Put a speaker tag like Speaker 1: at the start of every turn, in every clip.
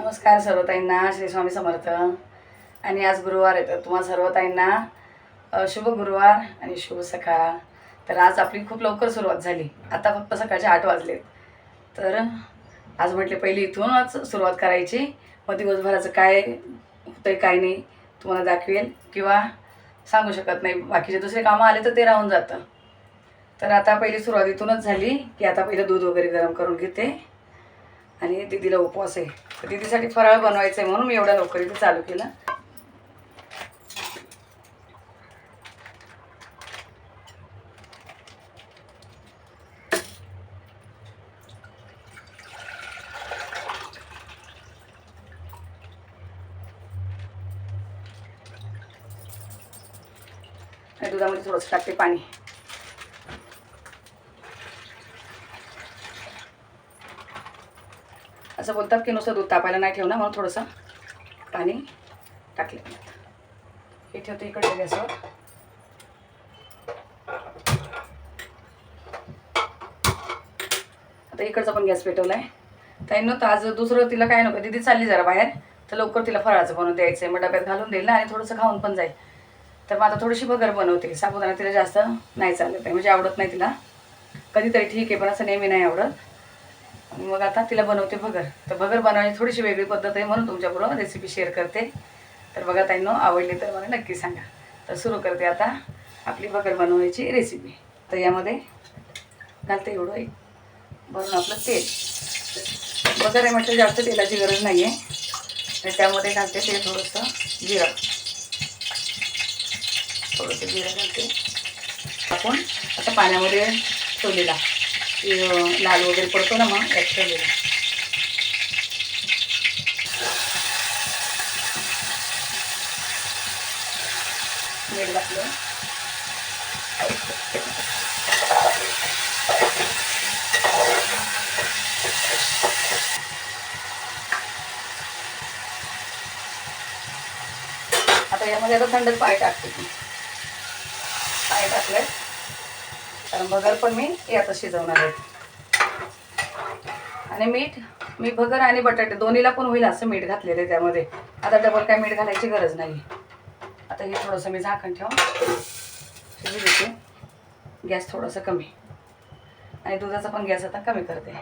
Speaker 1: नमस्कार सर्व ताईंना, श्री स्वामी समर्थ. आणि आज गुरुवार आहे, तर तुम्हा सर्व ताईंना शुभ गुरुवार आणि शुभ सकाळ. तर आज आपली खूप लवकर सुरुवात झाली, आता फक्त सकाळचे 8 वाजले. तर आज म्हटले पहिली इथूनच सुरुवात करायची, मग दिवसभराचं काय होतंय काय नाही तुम्हाला दाखवेल किंवा सांगू शकत नाही. बाकीचे दुसरे कामं आले तर ते राहून जातं. तर आता पहिली सुरुवात इथूनच झाली की आता पहिलं दूध वगैरे गरम करून घेते. आणि दीदीला उपवास आहे, तर दीदीसाठी फराळ बनवायचं आहे म्हणून मी एवढ्या लवकर इथे चालू केलं. आणि दुधामध्ये थोडंसं टाकते पाणी. असं बोलतात की नुसतं दूध तापायला नाही ठेवणं, म्हणून थोडंसं पाणी टाकले. हे ठेवते इकडे गॅसवर. आता इकडचा पण गॅस पेटवला आहे. ताईंनो, तर आज दुसरं तिला काय नको, दीदी चालली जरा बाहेर, तर लवकर तिला फराळाचं बनवून द्यायचं आहे. मग डब्यात घालून देईल ना आणि थोडंसं खाऊन पण जाईल. तर मग आता थोडीशी भगर बनवते. साबुदाणा तिला जास्त नाही चालत आहे, म्हणजे आवडत नाही तिला. कधीतरी ठीक आहे, पण असं नेहमी नाही आवडत. मग आता तिला बनवते भगर. तर भगर बनवायची थोडीशी वेगळी पद्धत आहे, म्हणून तुमच्याबरोबर रेसिपी शेअर करते. तर बघा ताईंनो, आवडली तर मला नक्की सांगा. तर सुरू करते आता आपली भगर बनवायची रेसिपी. तर यामध्ये घालते एवढं एक भरून आपलं तेल. भगर आहे म्हटलं जास्त तेलाची गरज नाही आहे. आणि त्यामध्ये घालते ते थोडंसं जिरं. थोडंसं जिरं घालते. आपण आता पाण्यामध्ये ठेवलेला लाल वगैरे पडतो ना, मग यात ठेवलेला. मीठ घातलं. आता यामध्ये आता थंड पाणी टाकते. पाणी टाकलंय कारण भगर पण मी यात शिजवणार आहे. आणि मीठ मी भगर आणि बटाटे दोन्हीला पण होईल असं मीठ घातलेलं आहे त्यामध्ये. आता डबल काय मीठ घालायची गरज नाही. आता हे थोडंसं मी झाकण ठेवून शिजू देते. गॅस थोडासा कमी आणि दुधाचा पण गॅस आता कमी करते.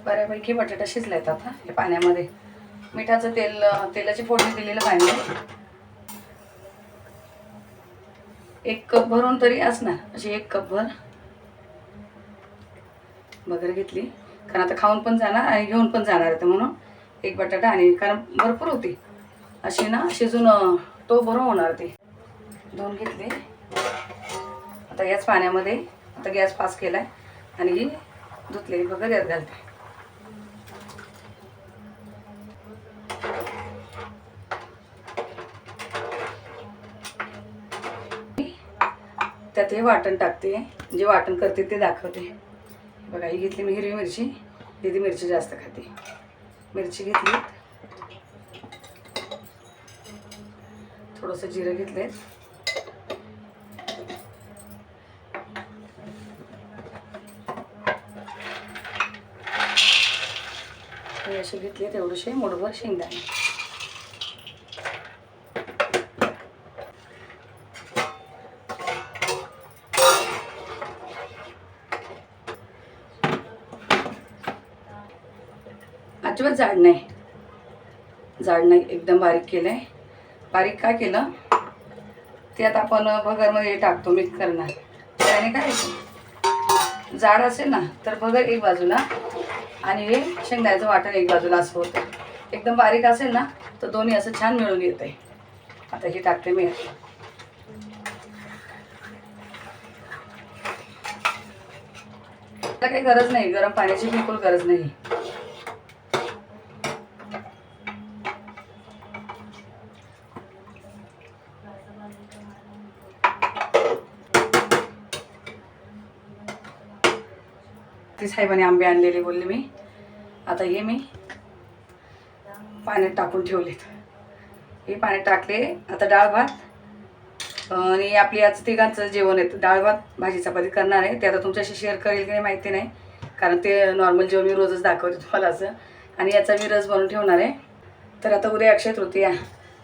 Speaker 1: बऱ्यापैकी बटाटा शिजलायत. आता हे पाण्यामध्ये मिठाचं तेलाची फोडणी दिलेलं पाणी. 1 कप भरून तरी असणार, अशी 1 कप भर भगर घेतली. कारण आता खाऊन पण जाणार आणि घेऊन पण जाणार आहे, म्हणून 1 बटाटा. आणि कारण भरपूर होती अशी ना शिजून, तो भरून होणार. ते 2 घेतले. आता याच पाण्यामध्ये आता गॅस फास्ट केलाय आणि ही धुतलेली भगर यात घालते. त्यात हे वाटण टाकते. जे वाटण करते ते दाखवते. बघा, ही घेतली मी हिरवी मिरची. दीदी मिरची जास्त खाते. मिरची घेतली. थोडंसं जिरं घेतले. असे घेतले तेवढेसे मोठभर शेंगदाणे. अजिबात जाड नाही, एकदम बारीक केलं आहे. बारीक का केलं ते आता आपण भगरमध्ये टाकतो, मिक्स करणार. त्याने काय जाड असेल ना तर भगर एक बाजूला आणि हे शेंगदाण्याचं वाटण एक बाजूला असं होतं. एकदम बारीक असेल ना तर दोन्ही असं छान मिळून येतं आहे. आता हे टाकते मी. त्याला काही गरज नाही, गरम पाण्याची बिलकुल गरज नाही. ती साहेबांनी आंबे आणलेले बोलले मी. आता हे मी पाण्यात टाकून ठेवलेत. हे पाणी टाकले. आता डाळ भात आणि आपली आज तिघांचं जेवण आहे. डाळ भात भाजी चपाती करणार आहे. ते आता तुमच्याशी शेअर करेल की नाही माहिती नाही, कारण ते नॉर्मल जेवण मी रोजच दाखवते तुम्हाला असं. आणि याचा मी रस बनवून ठेवणार आहे. तर आता उद्या अक्षय तृतीया.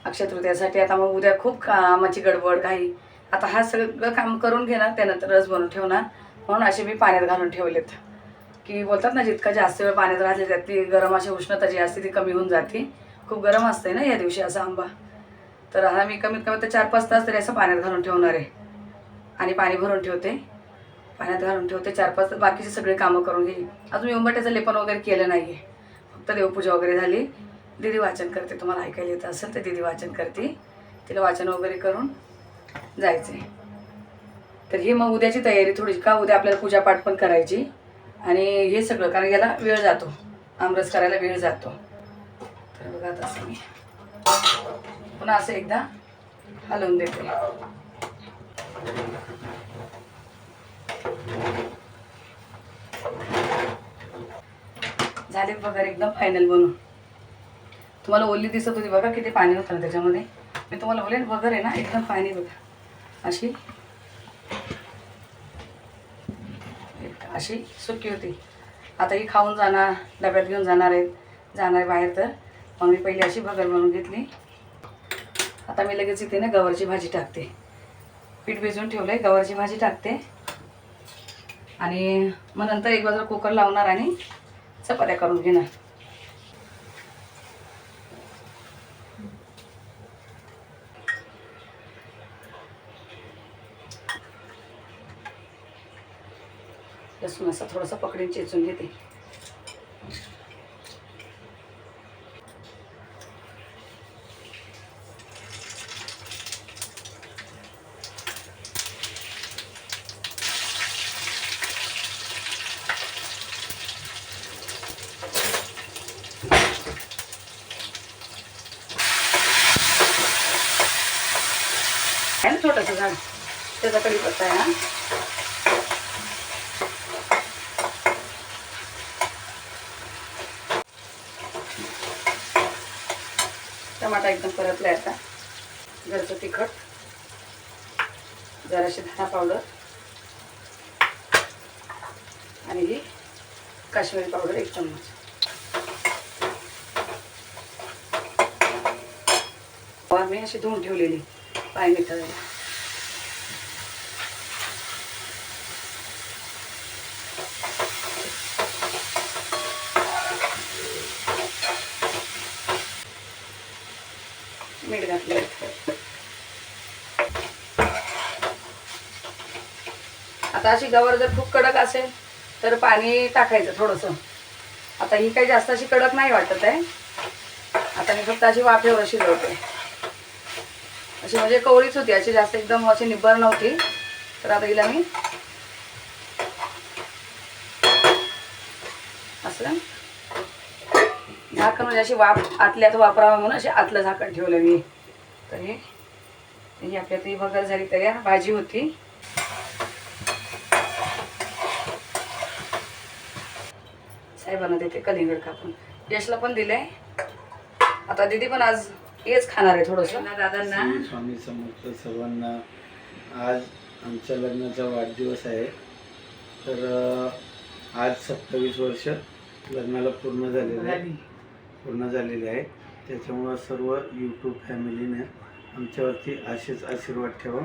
Speaker 1: अक्षय तृतीयासाठी आता मग उद्या खूप कामाची गडबड घाई. आता हा सगळं काम करून घेणार, त्यानंतर रस बनवून ठेवणार. म्हणून असे मी पाण्यात घालून ठेवलेत, की बोलतात ना जितका जास्त वेळ पाण्यात राहते त्यातली गरम अशी उष्णता जी असते ती कमी होऊन जाते. खूप गरम असते ना या दिवशी असा आंबा. तर हा मी कमीत कमी तर 4-5 तास तरी असं पाण्यात घालून ठेवणार आहे. आणि पाणी भरून ठेवते, पाण्यात घालून ठेवते 4-5 तास. बाकीचे सगळे कामं करून घेईन. अजून मी उंबरठ्याचं लेपन वगैरे केलं नाही आहे, फक्त देवपूजा वगैरे झाली. दीदी वाचन करते, तुम्हाला ऐकायला येत असेल तर दीदी वाचन करते. तिला वाचन वगैरे करून जायचे. तर ही मग उद्याची तयारी थोडीशी, का उद्या आपल्याला पूजापाठ पण करायची आणि हे सगळं, कारण याला वेळ जातो, आमरस करायला वेळ जातो. तर बघा तसं मी पुन्हा असं एकदा हलवून देते. झाले बघा एकदम फायनल बनवून. तुम्हाला ओली दिसत होती बघा, किती पाणी होतं ना त्याच्यामध्ये. मी तुम्हाला बोलेन बघर आहे ना एकदम पाणी बघा, अशी अशी सुकी होती. आता ही खाऊन जाणार, डब्यात घेऊन जाणार आहे बाहेर. तर मग मी पहिली अशी भगर बनवून घेतली. आता मी लगेच इथे ना गवारची भाजी टाकते. पीठ भिजवून ठेवलं आहे, गवारची भाजी टाकते आणि मग नंतर एक बाजूला कुकर लावणार आणि चपात्या करून घेणार. लसूण असं थोडंसं पकडीन चेचून घेते. आहे ना छोटंसं झाड, त्याचा कढीपत्ता आहे ना. टमाटा एकदम परतला आहे. आता घरचं तिखट, जराशी धना पावडर आणि ही काश्मीरी पावडर 1 चम्मच. मी अशी धुवून ठेवलेली पाय मिठाला. मीठ घातलं. आता अशी गवार जर खूप कडक असेल तर पाणी टाकायचं थोडंसं. आता ही काही जास्त अशी कडक नाही वाटत आहे. आता मी फक्त अशी वाफेवर शिजवते. अशी म्हणजे कवळीच होती, अशी जास्त एकदम अशी निब्बर नव्हती. तर आता हिला मी असं झाकण, म्हणजे अशी वाफ आतल्यात वापरावं म्हणून असे आतलं झाकण ठेवलं मी. तर ही आपल्या ती भगर झाली तयार. भाजी होती. साहेबांना देते कलिंगड कापून. यशला पण दिलंय. आता दीदी पण आज हेच खाणार आहे थोडंसं. दादांना
Speaker 2: स्वामी समर्थ सर्वांना. आज आमच्या लग्नाचा वाढदिवस आहे. तर आज 27 वर्ष लग्नाला पूर्ण झालेले आहे. त्याच्यामुळं सर्व यूट्यूब फॅमिलीने आमच्यावरती असेच आशीर्वाद ठेवा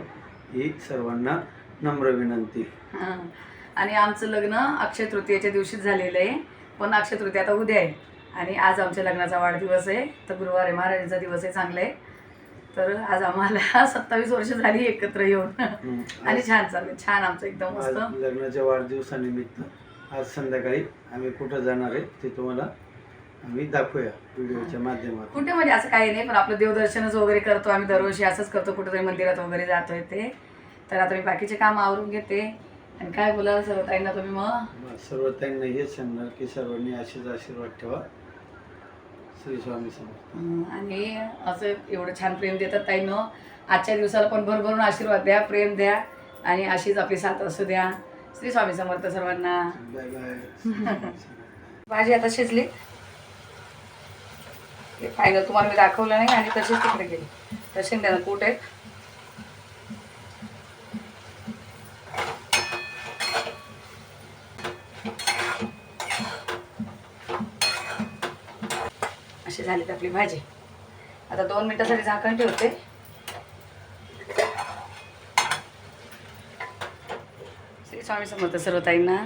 Speaker 2: ही सर्वांना नम्र विनंती.
Speaker 1: आणि आमचं लग्न अक्षय तृतीयेच्या दिवशीच झालेलं आहे. पण अक्षय तृतीया आता उद्या आहे आणि आज आमच्या लग्नाचा वाढदिवस आहे. तर गुरुवार आहे, महाराजांचा दिवस आहे, चांगलं आहे. तर आज आम्हाला 27 वर्ष झाली एकत्र येऊन आणि छान चाललं, छान आमचं एकदम मस्त.
Speaker 2: लग्नाच्या वाढदिवसानिमित्त आज संध्याकाळी आम्ही कुठं जाणार आहे ते तुम्हाला आम्ही दाखवूया व्हिडिओच्या माध्यमातून.
Speaker 1: कुठे म्हणजे असं काही नाही, पण आपलं देवदर्शनच वगैरे करतो आम्ही दरवर्षी, असंच करतो, कुठेतरी मंदिरात वगैरे जातोय ते. तर आता मी बाकीचे काम आवरून घेते. आणि काय बोला सर्व ताईंना तुम्ही? मग
Speaker 2: सर्व ताईंना हेच सांगणार की सर्वांनी असेच आशीर्वाद ठेवा. श्री स्वामी समर्थ.
Speaker 1: आणि असं एवढं छान प्रेम देतात ताईंनो. आजच्या दिवसाला पण भरभरून आशीर्वाद द्या, प्रेम द्या आणि अशीच आपली साथ असू द्या. श्री स्वामी समर्थ सर्वांना.
Speaker 2: Bye bye.
Speaker 1: भाजी आता शिजली. हे फायनल तुम्हाला मी दाखवलं नाही आणि तसेच तिकडे गेले. तर शेंगदाणा कूट आहेत. अशी झाली आपली भाजी. आता 2 मिनिटासाठी झाकण ठेवते. श्री स्वामी समर्थ सर्व ताईंना.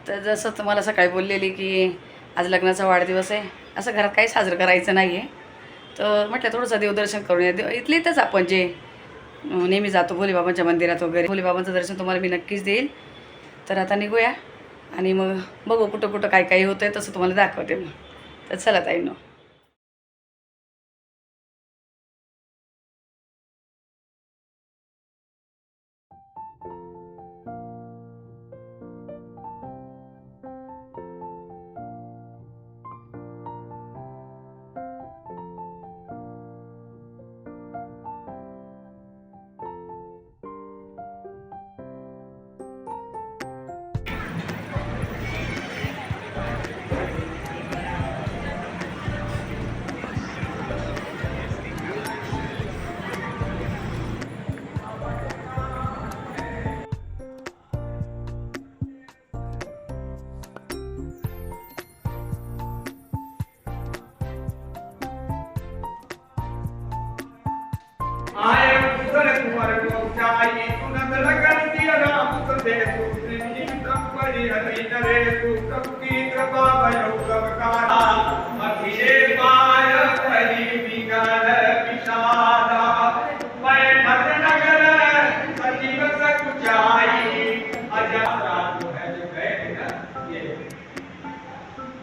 Speaker 1: तर जसं तुम्हाला सकाळी बोललेली की आज लग्नाचा वाढदिवस आहे, असं घरात काही साजरं करायचं नाही आहे, तर म्हटलं थोडंसं देवदर्शन करून या. इथले इथंच आपण जे नेहमी जातो भोलेबाबांच्या मंदिरात वगैरे, भोलेबाबांचं दर्शन तुम्हाला मी नक्कीच देईल. तर आता निघूया आणि मग बघू कुठं कुठं काय काय होतं आहे, तसं तुम्हाला दाखवते मग. तर चला ताईंनो.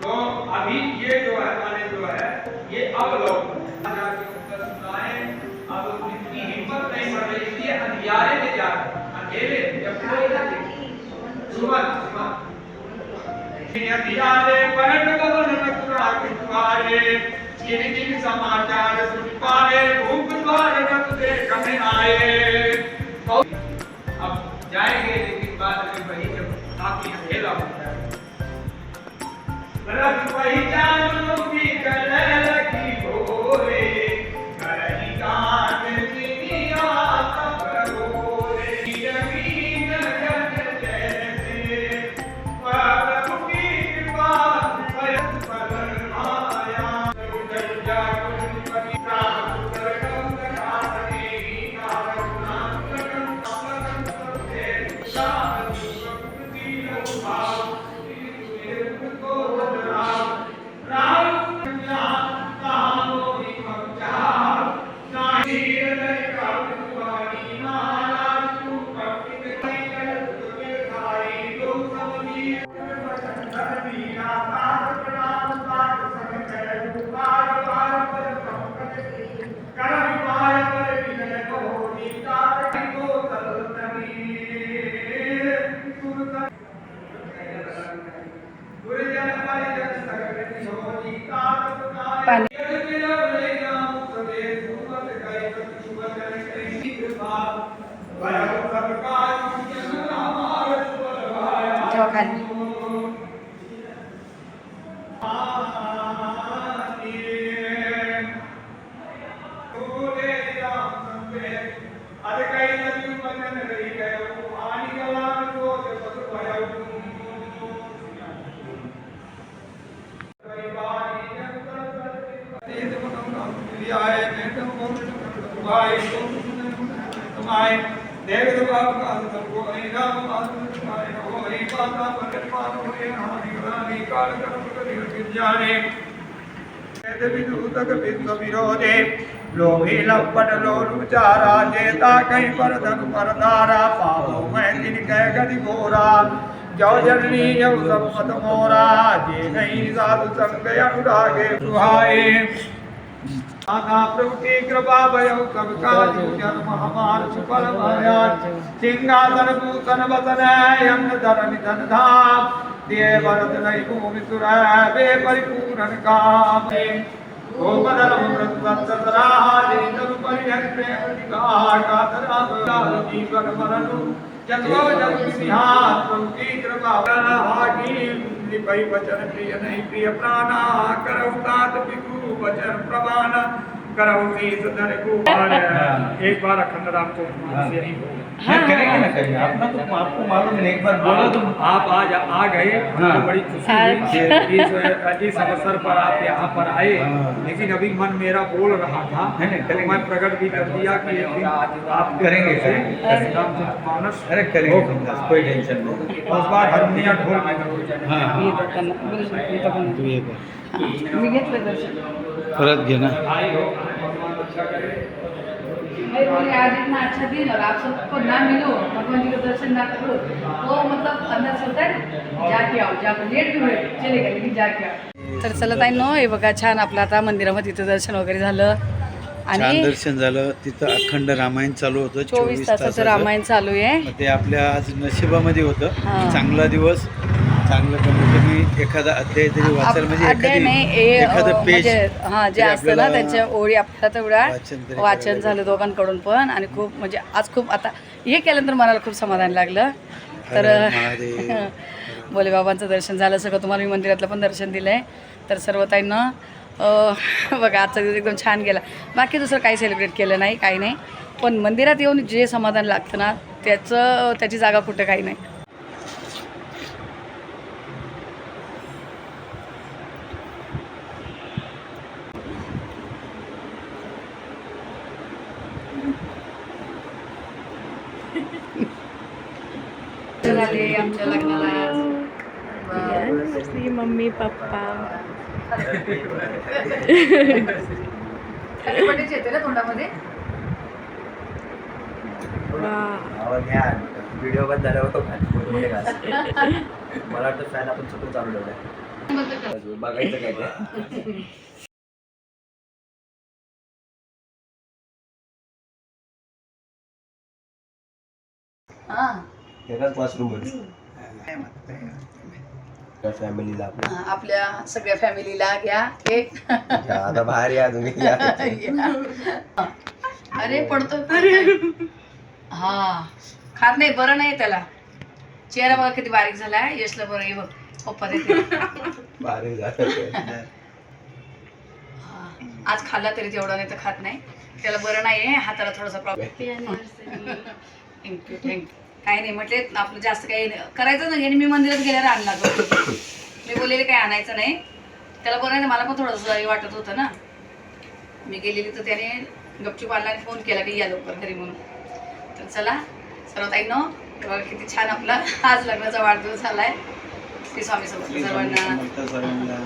Speaker 3: तो अभी ये जो है माने जो है ये अवलोकन अब इतनी हिम्मत नहीं बढ़ रही, इसलिए अंधियारे में जा रहे, अकेले जब सुमन अंधियारे पलट गगन में तुरा के द्वारे जिन जिन समाचार सुन पाए भूख द्वार रख देखने आए। अब जाएंगे लेकिन बाद में वही जब काफी अकेला होता है रख पहचानो भी गले लगी भोरे करही काट दुनिया सब रोरे जमीन जन जैसे प्रभु की कृपा परम फल माया जग जागुण पति प्राण करम कासने नाम नाम सबसे शांति प्रकृति भाव
Speaker 1: पाणी ठेवा खाली.
Speaker 3: विरोधे लोही लपट लोलुचारा जेता कहीं पर धन पर धारा पावो मैं दिन कह गति गोरा जो जननी जो संपत मोरा जे नहीं साधु संग अनुरागे सुहाए आना प्रभु की कृपा भयो सब काज जन्म हमार सुफल माया सिंहासन भूषण वसन यज्ञ धरण धन धाम दिए भरत नहीं भूमि सुराय वे परिपूर्ण काम गोपधर्म व्रतरा देतम परिहर प्रेम निगाह कातराम जीवन मरण जन्मो जन्म निहार प्रभु की कृपा हाकी इंद्री पै वचन प्रिय नहीं प्रिय प्राणा करौ तात पितु वचन प्रमाण करौ शीस धर कुमार। एक बार अखंड राम को से नहीं बोला।
Speaker 2: हाँ, करेंगे ना करेंगे, अपना तो आपको मालूम है, एक बार बोला तो
Speaker 3: आप आज आ गए,
Speaker 2: हाँ।
Speaker 3: तो बड़ी खुशी हुई इस अवसर पर आप यहाँ पर आए।
Speaker 2: हाँ।
Speaker 3: लेकिन अभी मन मेरा बोल रहा था,
Speaker 2: नहीं, नहीं,
Speaker 3: तो
Speaker 2: करेंगे।
Speaker 3: मैं प्रकट भी कर दिया कि एक दिन आप
Speaker 2: करेंगे, करेंगे।
Speaker 3: रामचरितमानस
Speaker 2: अरे करेंगे बिंदास, कोई टेंशन नहीं।
Speaker 3: उस बार हारमोनिया ढोल में
Speaker 2: हाँ
Speaker 1: हे
Speaker 2: हाँ
Speaker 1: तर त्यांना बिलकुल हे तर पण-
Speaker 2: तू ये कर,
Speaker 1: हा, मी घेतलं दर्शन
Speaker 2: परत घे ना।
Speaker 1: मैं बोली आज इतना अच्छा दिन और आप सबको ना मिलो, भगवान जी का दर्शन ना करो, वो मतलब अंदर से होता है जाके आओ, जा लेट भी हुए चलेगा लेकिन जाके आओ। तर चला ताई नो हे बघा छान आपलं आता मंदिरामध्ये तिथं दर्शन वगैरे झालं
Speaker 2: छान
Speaker 1: आणि
Speaker 2: दर्शन झालं, तिथं अखंड रामायण चालू होतं
Speaker 1: 24 तासाचं रामायण चालू आहे।
Speaker 2: मग ते आपल्या आज नशिबामध्ये होतं,
Speaker 1: हां.
Speaker 2: चांगला दिवस, चांगलं कमी एखादा अध्याय तरी वाचाल, म्हणजे
Speaker 1: अध्याय नाही
Speaker 2: एखादं पेज
Speaker 1: म्हणजे हा जे
Speaker 2: तरी
Speaker 1: असतं ना
Speaker 2: आपल्याला
Speaker 1: त्यांच्या ओळी आपल्याला तेवढा
Speaker 2: वाचन तरी
Speaker 1: वाचन
Speaker 2: करायला
Speaker 1: झालं दोघांकडून पण आणि खूप म्हणजे आज खूप आता हे केल्यानंतर मनाला खूप समाधान लागलं। तर
Speaker 2: हर महादेव.
Speaker 1: भोले बाबांचं दर्शन झालं सगळं, तुम्हाला मी मंदिरातलं पण दर्शन दिलं आहे। तर सर्व ताईंना बघा आजचा दिवस एकदम छान गेला, बाकी दुसरं काही सेलिब्रेट केलं नाही, काही नाही, पण मंदिरात येऊन जे समाधान लागतं ना त्याची जागा कुठं काही नाही। झाले आमच्या लग्नाला आज।
Speaker 4: मम्मी पप्पा
Speaker 1: थंडीपट्टीच येते ना तोंडामध्ये।
Speaker 5: व्हिडिओ बंद झाल्यावर मला वाटतं फॅन आपण स्वतः चालू ठेवलाय, बघायचं काय ते.
Speaker 1: हा
Speaker 5: एकाच क्लासरूम फॅमिलीला
Speaker 1: आपल्या सगळ्या फॅमिलीला घ्या एक।
Speaker 5: आता बाहेर या तुम्ही या.
Speaker 1: अरे पडतो हा खात नाही, बरं नाही त्याला, चेहरा बघा किती बारीक झालाय। यशला बरं आहे बघ, पप्पा देते।
Speaker 5: बाहेर जात
Speaker 1: आज खाल्ला तरी तेवढा, नाही तर खात नाही, त्याला बरं नाही आहे, हाताला थोडासा प्रॉब्लेम। थँक्यू काही नाही म्हटले, आपलं जास्त काही करायचं नाही, मी मंदिरात गेल्यावर आणला तो, मी बोललेले काही आणायचं नाही, त्याला बरं नाही, मला पण थोडंसं वाटत होतं ना, मी गेलेली तर त्याने गपचूप आणला आणि फोन केला की या लवकर घरी म्हणून। तर चला सर्व ताईंनो, बघा किती छान आपला आज लग्नाचा वाढदिवस झालाय। श्री स्वामी समर्थ सर्वांना।
Speaker 2: सर्वांना